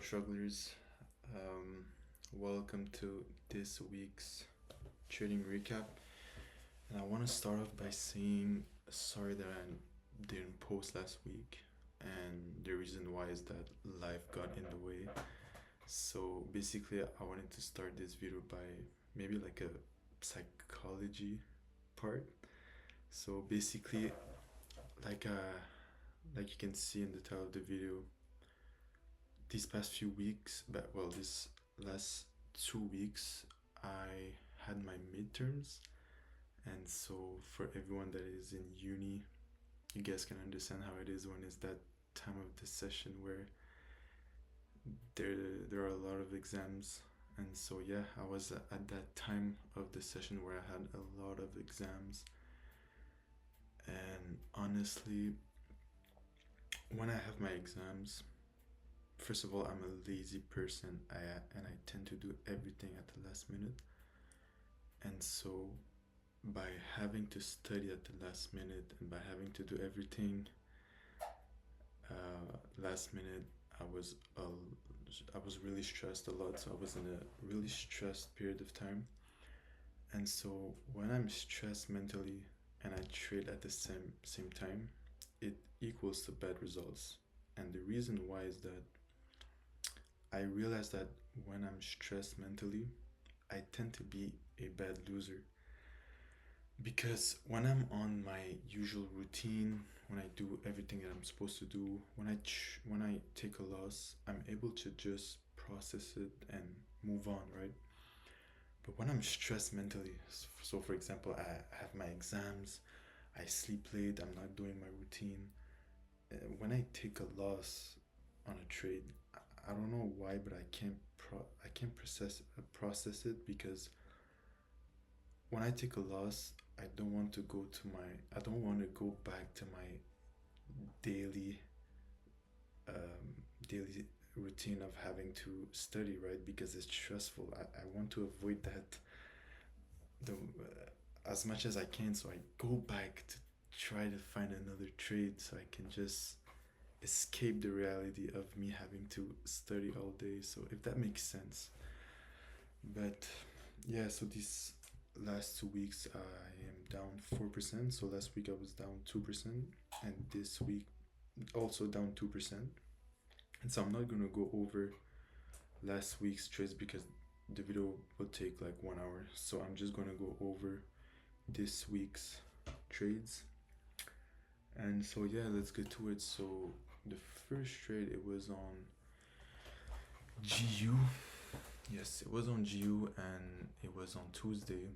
Strugglers, um, welcome to this week's trading recap. And I want to start off by saying sorry that I didn't post last week, and the reason why is that life got in the way. So basically, I wanted to start this video by maybe like a psychology part. So basically, like uh, like you can see in the title of the video, these past few weeks, but well, this last 2 weeks, I had my midterms, and so for everyone that is in uni, you guys can understand how it is when it's that time of the session where there are a lot of exams. And so yeah, I was at that time of the session where I had a lot of exams, and honestly, when I have my exams, first of all, I'm a lazy person. I tend to do everything at the last minute. And so by having to study at the last minute and by having to do everything last minute, I was I was really stressed a lot. So I was in a really stressed period of time. And so when I'm stressed mentally and I trade at the same time, it equals to bad results. And the reason why is that I realize that when I'm stressed mentally, I tend to be a bad loser. Because when I'm on my usual routine, when I do everything that I'm supposed to do, when I take a loss, I'm able to just process it and move on, right? But when I'm stressed mentally, so for example, I have my exams, I sleep late, I'm not doing my routine. When I take a loss on a trade, I don't know why, but I can't process it because when I take a loss, I don't want to go back to my daily um, daily routine of having to study, right? Because it's stressful. I want to avoid that as much as I can. So I go back to try to find another trade so I can just escape the reality of me having to study all day. So if that makes sense. But yeah, so these last 2 weeks I am down 4%. So last week I was down 2%, and this week also down 2%. And so I'm not gonna go over last week's trades because the video will take like 1 hour. So I'm just gonna go over this week's trades. And so yeah, let's get to it. So the first trade, it was on GU. Yes, it was on GU and it was on Tuesday.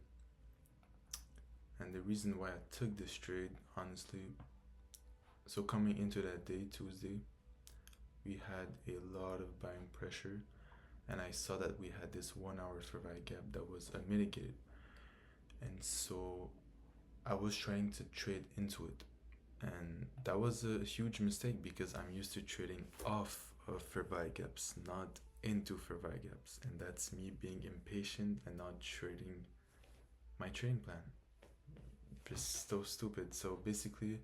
And the reason why I took this trade, honestly, so coming into that day, Tuesday, we had a lot of buying pressure, and I saw that we had this 1 hour fair value gap that was unmitigated. And so I was trying to trade into it. And that was a huge mistake because I'm used to trading off of fair value gaps, not into fair value gaps. And that's me being impatient and not trading my trading plan. Just so stupid. So basically,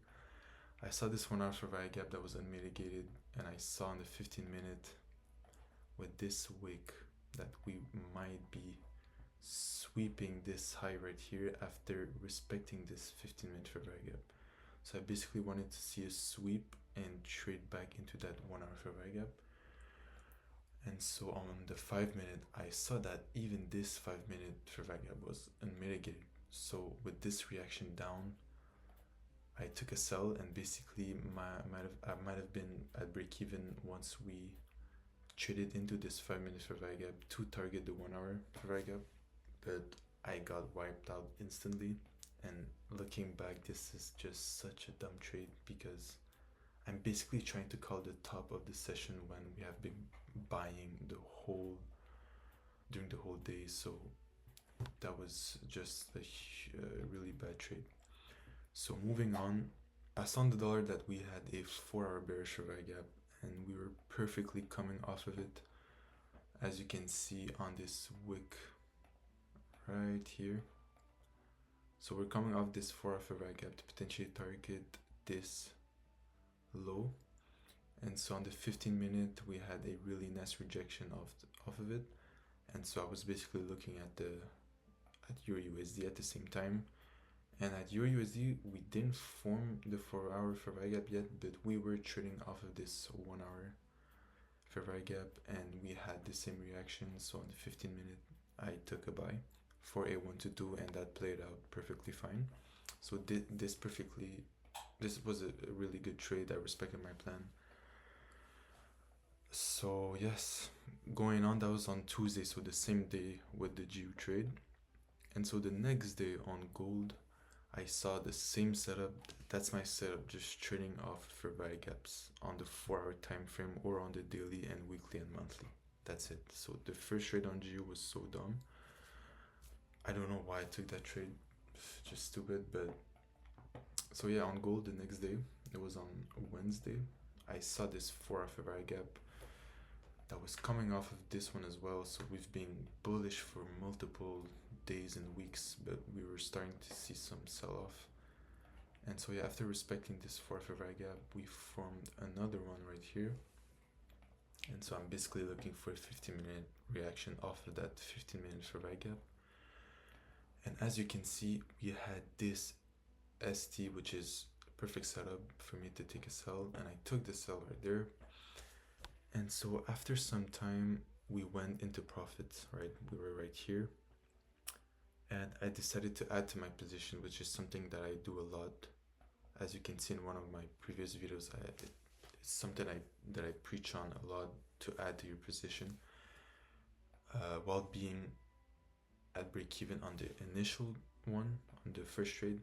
I saw this 1 hour fair value gap that was unmitigated, and I saw in the 15-minute with this wick that we might be sweeping this high right here after respecting this 15-minute fair value gap. So I basically wanted to see a sweep and trade back into that 1 hour fair value gap. And so on the 5-minute, I saw that even this 5-minute fair value gap was unmitigated. So with this reaction down, I took a sell, and basically I might have been at break even once we traded into this 5-minute fair value gap to target the 1 hour fair value gap. But I got wiped out instantly. And looking back, this is just such a dumb trade because I'm basically trying to call the top of the session when we have been buying during the whole day. So that was just a really bad trade. So moving on, I saw on the dollar that we had a 4 hour bearish fair value gap, and we were perfectly coming off of it, as you can see on this wick right here. So we're coming off this 4 hour fair value gap to potentially target this low, And so on the 15 minute, we had a really nice rejection off of it. And so I was basically looking at EURUSD at the same time. And at EURUSD, we didn't form the 4-hour fair value gap yet, but we were trading off of this 1-hour fair value gap, and we had the same reaction. So on the 15 minute, I took a buy for a 1-2, and that played out perfectly fine. So this was a really good trade. I respected my plan. So yes, going on, that was on Tuesday, so the same day with the GU trade. And so the next day on gold, I saw the same setup. That's my setup, just trading off fair value gaps on the 4-hour time frame or on the daily and weekly and monthly. That's it. So the first trade on GU was so dumb. I don't know why I took that trade, just stupid. But so yeah, on gold the next day, it was on Wednesday, I saw this 4-hour fair value gap that was coming off of this one as well. So we've been bullish for multiple days and weeks, but we were starting to see some sell-off. And so yeah, after respecting this 4-hour fair value gap, we formed another one right here. And so I'm basically looking for a 15-minute reaction off of that 15-minute fair value gap. And as you can see, we had this ST, which is perfect setup for me to take a sell, and I took the sell right there. And so after some time, we went into profits, right? We were right here, and I decided to add to my position, which is something that I do a lot. As you can see in one of my previous videos, it's something that I preach on a lot, to add to your position while being at break even on the initial one, on the first trade.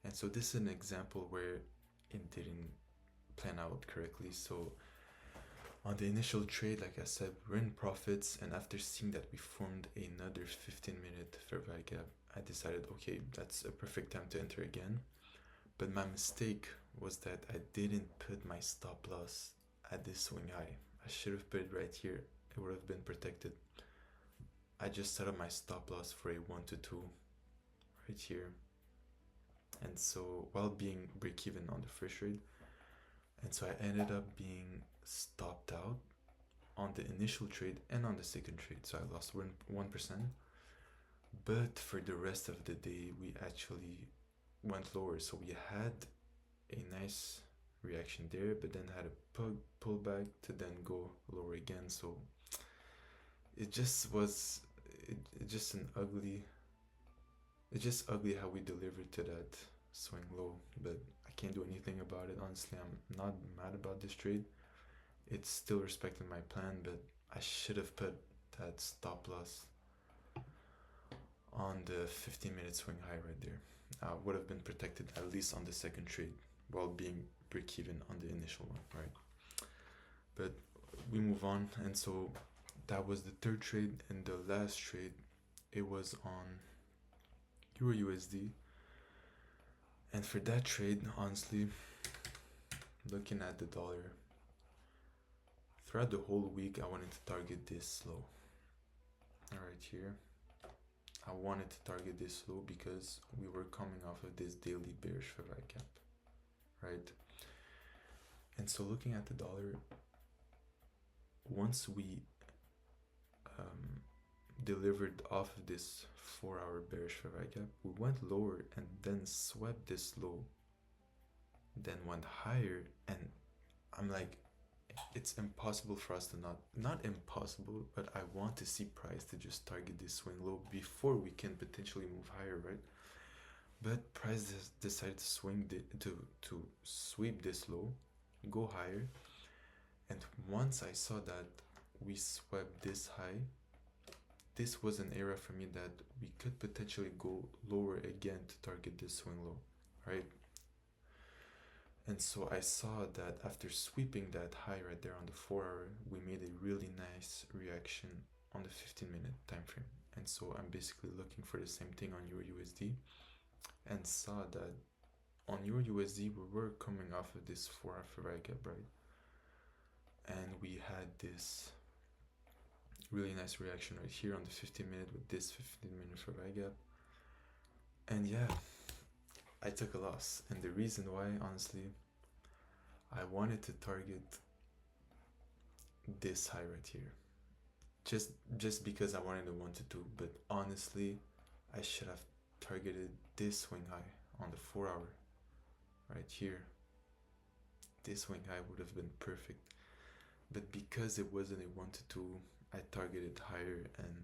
And so this is an example where it didn't plan out correctly. So on the initial trade, like I said, we're in profits, and after seeing that we formed another 15-minute fair value gap, I decided, okay, that's a perfect time to enter again. But my mistake was that I didn't put my stop loss at this swing high. I should have put it right here. It would have been protected. I just set up my stop loss for a 1-2 right here. And so while being break even on the first trade, and so I ended up being stopped out on the initial trade and on the second trade. So I lost 1%. But for the rest of the day, we actually went lower. So we had a nice reaction there, but then had a pullback to then go lower again. So it just was, it's just ugly how we delivered to that swing low, but I can't do anything about it. Honestly, I'm not mad about this trade. It's still respecting my plan, but I should have put that stop loss on the 15-minute swing high right there. I would have been protected at least on the second trade while being break even on the initial one, right? But we move on, and so that was the third trade, and the last trade, it was on EURUSD. And for that trade, honestly, looking at the dollar, throughout the whole week, I wanted to target this low. Right here. I wanted to target this low because we were coming off of this daily bearish fair value gap, right? And so looking at the dollar, once we delivered off of this 4-hour bearish fair value gap, we went lower and then swept this low, then went higher, and I'm like, it's impossible for us to not impossible, but I want to see price to just target this swing low before we can potentially move higher, right? But price decided to swing to sweep this low, go higher, and once I saw that we swept this high, this was an area for me that we could potentially go lower again to target this swing low, right? And so I saw that after sweeping that high right there on the 4-hour, we made a really nice reaction on the 15-minute time frame. And so I'm basically looking for the same thing on EURUSD, and saw that on EURUSD we were coming off of this 4-hour fair value gap, right? And we had this really nice reaction right here on the 15-minute with this 15-minute fair value gap. And yeah, I took a loss, and the reason why, honestly, I wanted to target this high right here. Just because I wanted to 1 to 2, but honestly, I should have targeted this swing high on the 4 hour right here. This swing high would have been perfect, but because it wasn't a 1 to 2, I targeted higher and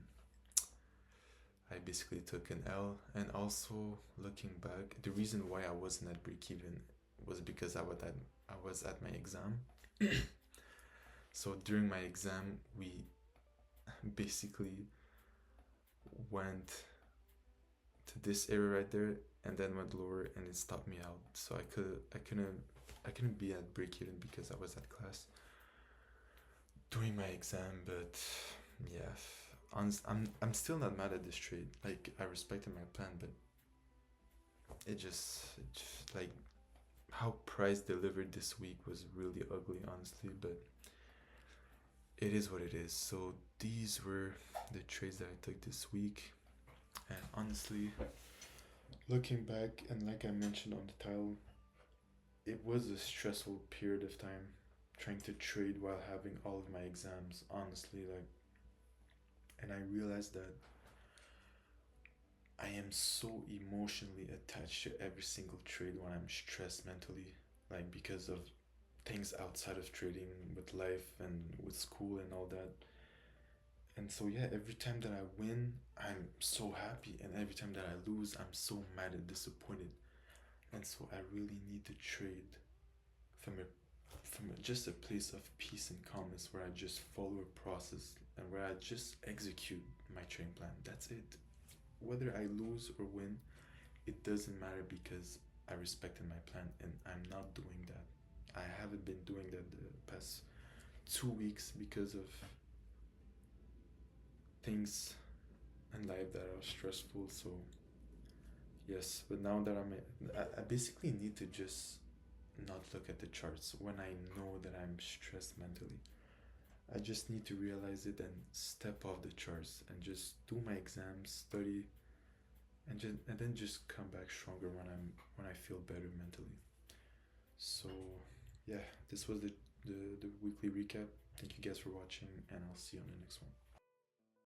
I basically took an L. And also, looking back, the reason why I wasn't at break even was because I was at my exam. So during my exam, we basically went to this area right there and then went lower, and it stopped me out. So I couldn't be at break even because I was at class doing my exam. But yeah, I'm still not mad at this trade. Like, I respected my plan, but it just like how Price delivered this week was really ugly, honestly. But it is what it is. So these were the trades that I took this week, and honestly, looking back, and like I mentioned on the title, it was a stressful period of time trying to trade while having all of my exams, honestly. Like, and I realized that I am so emotionally attached to every single trade when I'm stressed mentally, like because of things outside of trading, with life and with school and all that. And so yeah, every time that I win, I'm so happy, and every time that I lose, I'm so mad and disappointed. And so I really need to trade from just a place of peace and calmness, where I just follow a process and where I just execute my training plan. That's it. Whether I lose or win, it doesn't matter, because I respected my plan, and I'm not doing that. I haven't been doing that the past 2 weeks because of things in life that are stressful. So yes, but now that I basically need to just not look at the charts when I know that I'm stressed mentally. I just need to realize it and step off the charts and just do my exams, study, and then just come back stronger when I feel better mentally. So yeah, this was the weekly recap. Thank you guys for watching, and I'll see you on the next one.